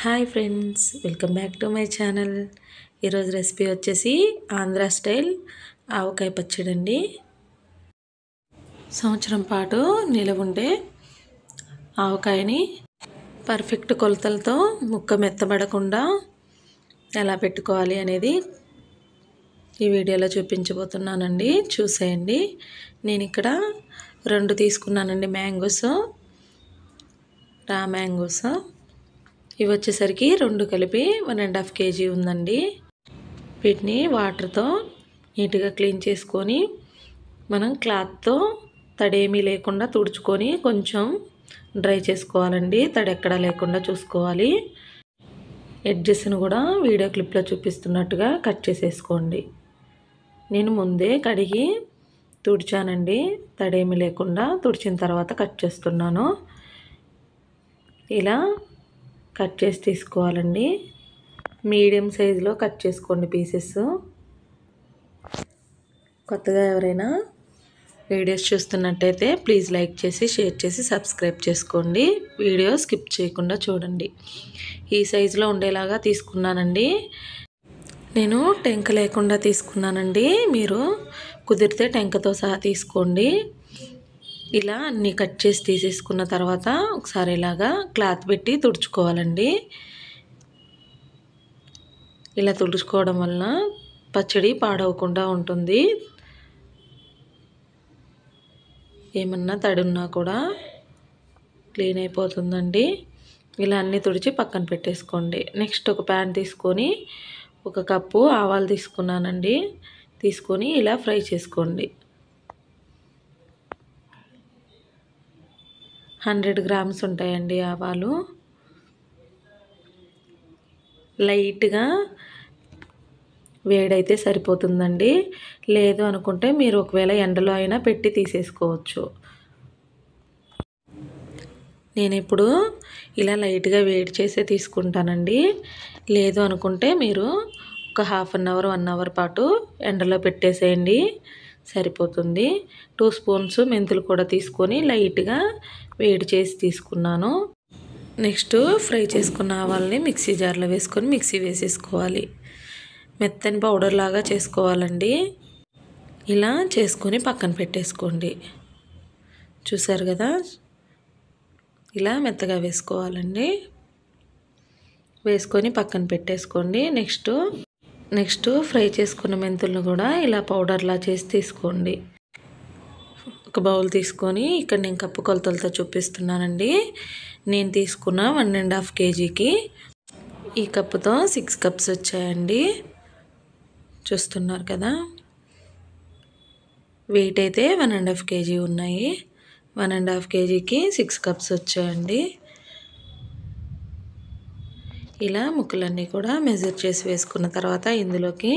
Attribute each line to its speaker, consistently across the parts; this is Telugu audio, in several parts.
Speaker 1: Hi friends, welcome back to my channel. ఈరోజు రెసిపీ వచ్చేసి ఆంధ్ర స్టైల్ ఆవకాయ పచ్చడి అండి. సంవత్సరం పాటు నిలవ ఉండే ఆవకాయని పర్ఫెక్ట్ కొలతలతో ముక్క మెత్తబడకుండా ఎలా పెట్టుకోవాలి అనేది ఈ వీడియోలో చూపించబోతున్నానండి. చూసేయండి. నేను ఇక్కడ 2 తీసుకున్నానండి మ్యాంగోస్, రా మ్యాంగోస్. ఇవి వచ్చేసరికి 2 కలిపి 1.5 kg ఉందండి. వీటిని వాటర్తో నీట్గా క్లీన్ చేసుకొని మనం క్లాత్తో తడేమీ లేకుండా తుడుచుకొని కొంచెం డ్రై చేసుకోవాలండి. తడి ఎక్కడా లేకుండా చూసుకోవాలి. ఎడ్జెస్ను కూడా వీడియో క్లిప్లో చూపిస్తున్నట్టుగా కట్ చేసేసుకోండి. నేను ముందే కడిగి తుడిచానండి. తడేమీ లేకుండా తుడిచిన తర్వాత కట్ చేస్తున్నాను. ఇలా కట్ చేసి తీసుకోవాలండి. మీడియం సైజులో కట్ చేసుకోండి పీసెస్. కొత్తగా ఎవరైనా వీడియోస్ చూస్తున్నట్టయితే ప్లీజ్ లైక్ చేసి, షేర్ చేసి, సబ్స్క్రైబ్ చేసుకోండి. వీడియో స్కిప్ చేయకుండా చూడండి. ఈ సైజులో ఉండేలాగా తీసుకున్నానండి. నేను టెంక లేకుండా తీసుకున్నానండి. మీరు కుదిరితే టెంకతో సహా తీసుకోండి. ఇలా అన్నీ కట్ చేసి తీసేసుకున్న తర్వాత ఒకసారి ఇలాగా క్లాత్ పెట్టి తుడుచుకోవాలండి. ఇలా తుడుచుకోవడం వలన పచ్చడి పాడవకుండా ఉంటుంది. ఏమన్నా తడి ఉన్నా కూడా క్లీన్ అయిపోతుందండి. ఇలా అన్నీ తుడిచి పక్కన పెట్టేసుకోండి. నెక్స్ట్ ఒక ప్యాన్ తీసుకొని 1 కప్పు ఆవాలు తీసుకున్నానండి. తీసుకొని ఇలా ఫ్రై చేసుకోండి. 100 గ్రామ్స్ ఉంటాయండి ఆవాలు. లైట్గా వేడైతే సరిపోతుందండి. లేదు అనుకుంటే మీరు ఒకవేళ ఎండలో అయినా పెట్టి తీసేసుకోవచ్చు. నేను ఇప్పుడు ఇలా లైట్గా వేడి చేసే తీసుకుంటానండి. లేదు అనుకుంటే మీరు ఒక ½ అన్ అవర్ 1 అవర్ పాటు ఎండలో పెట్టేసేయండి, సరిపోతుంది. 2 స్పూన్స్ మెంతులు కూడా తీసుకొని లైట్గా వేడి చేసి తీసుకున్నాను. నెక్స్ట్ ఫ్రై చేసుకున్న ఆవాలని మిక్సీ జార్లో వేసుకొని మిక్సీ వేసేసుకోవాలి. మెత్తని పౌడర్ లాగా చేసుకోవాలండి. ఇలా చేసుకొని పక్కన పెట్టేసుకోండి. చూసారు కదా, ఇలా మెత్తగా వేసుకోవాలండి. వేసుకొని పక్కన పెట్టేసుకోండి. నెక్స్ట్ ఫ్రై చేసుకున్న మెంతులను కూడా ఇలా పౌడర్లా చేసి తీసుకోండి. ఒక బౌల్ తీసుకొని ఇక్కడ నేను కప్పు కొలతలతో చూపిస్తున్నానండి. నేను తీసుకున్న 1.5 kgకి ఈ కప్పుతో 6 కప్స్ వచ్చాయండి. చూస్తున్నారు కదా, వెయిట్ అయితే 1.5 kg ఉన్నాయి. 1.5 kgకి 6 కప్స్ వచ్చాయండి. ఇలా ముక్కలన్నీ కూడా మెజర్ చేసి వేసుకున్న తర్వాత ఇందులోకి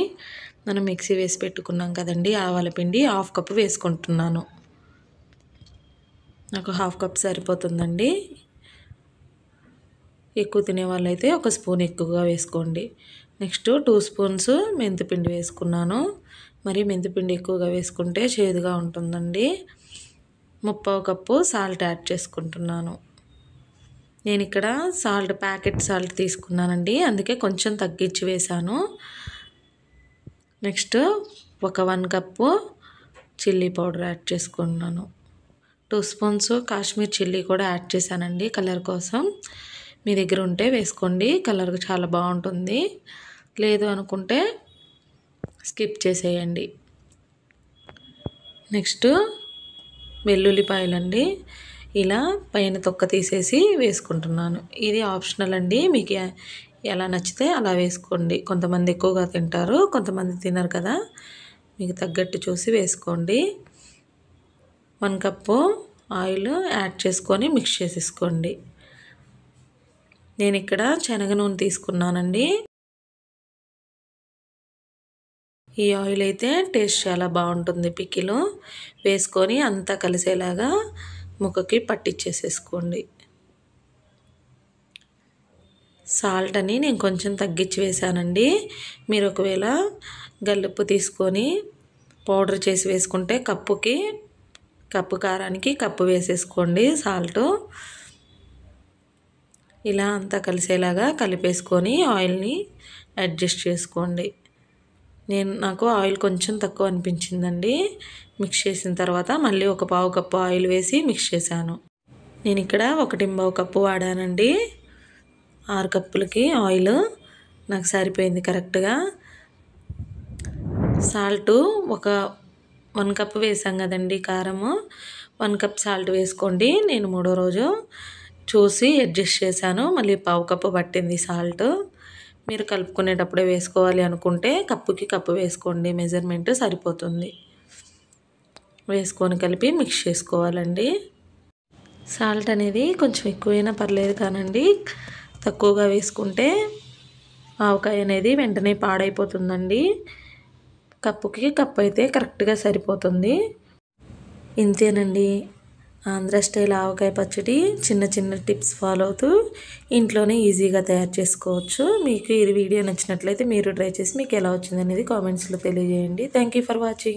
Speaker 1: మనం మిక్సీ వేసి పెట్టుకున్నాం కదండి ఆవాల పిండి, 1/2 కప్పు వేసుకుంటున్నాను. నాకు 1/2 కప్ సరిపోతుందండి. ఎక్కువ తినే వాళ్ళైతే 1 స్పూన్ ఎక్కువగా వేసుకోండి. నెక్స్ట్ 2 స్పూన్స్ మెంతిపిండి వేసుకున్నాను. మరి మెంతిపిండి ఎక్కువగా వేసుకుంటే చేదుగా ఉంటుందండి. 1/2 కప్పు సాల్ట్ యాడ్ చేసుకుంటున్నాను. నేను ఇక్కడ ప్యాకెట్ సాల్ట్ తీసుకున్నానండి, అందుకే కొంచెం తగ్గించి వేశాను. నెక్స్ట్ ఒక 1 కప్పు చిల్లీ పౌడర్ యాడ్ చేసుకున్నాను. 2 స్పూన్స్ కాశ్మీర్ చిల్లీ కూడా యాడ్ చేశానండి కలర్ కోసం. మీ దగ్గర ఉంటే వేసుకోండి, కలర్ చాలా బాగుంటుంది. లేదు అనుకుంటే స్కిప్ చేసేయండి. నెక్స్ట్ వెల్లుల్లిపాయలండి. ఇలా పైన తొక్క తీసేసి వేసుకుంటున్నాను. ఇది ఆప్షనల్ అండి, మీకు ఎలా నచ్చితే అలా వేసుకోండి. కొంతమంది ఎక్కువగా తింటారు, కొంతమంది తినరు కదా, మీకు తగ్గట్టు చూసి వేసుకోండి. 1 కప్పు ఆయిల్ యాడ్ చేసుకొని మిక్స్ చేసేసుకోండి. నేను ఇక్కడ శనగ నూనె తీసుకున్నానండి. ఈ ఆయిల్ అయితే టేస్ట్ చాలా బాగుంటుంది. పికిలో వేసుకొని అంతా కలిసేలాగా ముక్కకి పట్టించేసేసుకోండి. సాల్ట్ అని నేను కొంచెం తగ్గించి వేసానండి. మీరు ఒకవేళ గల్లుప్పు తీసుకొని పౌడర్ చేసి వేసుకుంటే కప్పు కారానికి కప్పు వేసేసుకోండి సాల్ట్. ఇలా అంతా కలిసేలాగా కలిపేసుకొని ఆయిల్ని అడ్జస్ట్ చేసుకోండి. నాకు ఆయిల్ కొంచెం తక్కువ అనిపించిందండి. మిక్స్ చేసిన తర్వాత మళ్ళీ ఒక పావు కప్పు ఆయిల్ వేసి మిక్స్ చేశాను. నేను ఇక్కడ 1.25 కప్పు వాడానండి. 6 కప్పులకి ఆయిల్ నాకు సరిపోయింది కరెక్ట్గా. సాల్టు ఒక 1 కప్పు వేసాం కదండి కారము, 1 కప్ సాల్ట్ వేసుకోండి. నేను 3వ రోజు చూసి అడ్జస్ట్ చేశాను. మళ్ళీ పావు కప్పు పట్టింది సాల్ట్. మీరు కలుపుకునేటప్పుడే వేసుకోవాలి అనుకుంటే కప్పుకి కప్పు వేసుకోండి, మెజర్మెంట్ సరిపోతుంది. వేసుకొని కలిపి మిక్స్ చేసుకోవాలండి. సాల్ట్ అనేది కొంచెం ఎక్కువైనా పర్లేదు కానండి, తక్కువగా వేసుకుంటే ఆవకాయ అనేది వెంటనే పాడైపోతుందండి. కప్పుకి కప్పు అయితే కరెక్ట్గా సరిపోతుంది. ఇంతేనండి, ఆంధ్ర స్టైల్ ఆవకాయ పచ్చడి. చిన్న చిన్న టిప్స్ ఫాలో అవుతూ ఇంట్లోనే ఈజీగా తయారు చేసుకోవచ్చు. మీకు ఈ వీడియో నచ్చినట్లయితే మీరు ట్రై చేసి మీకు ఎలా వచ్చిందనేది కామెంట్స్లో తెలియజేయండి. Thank you for watching.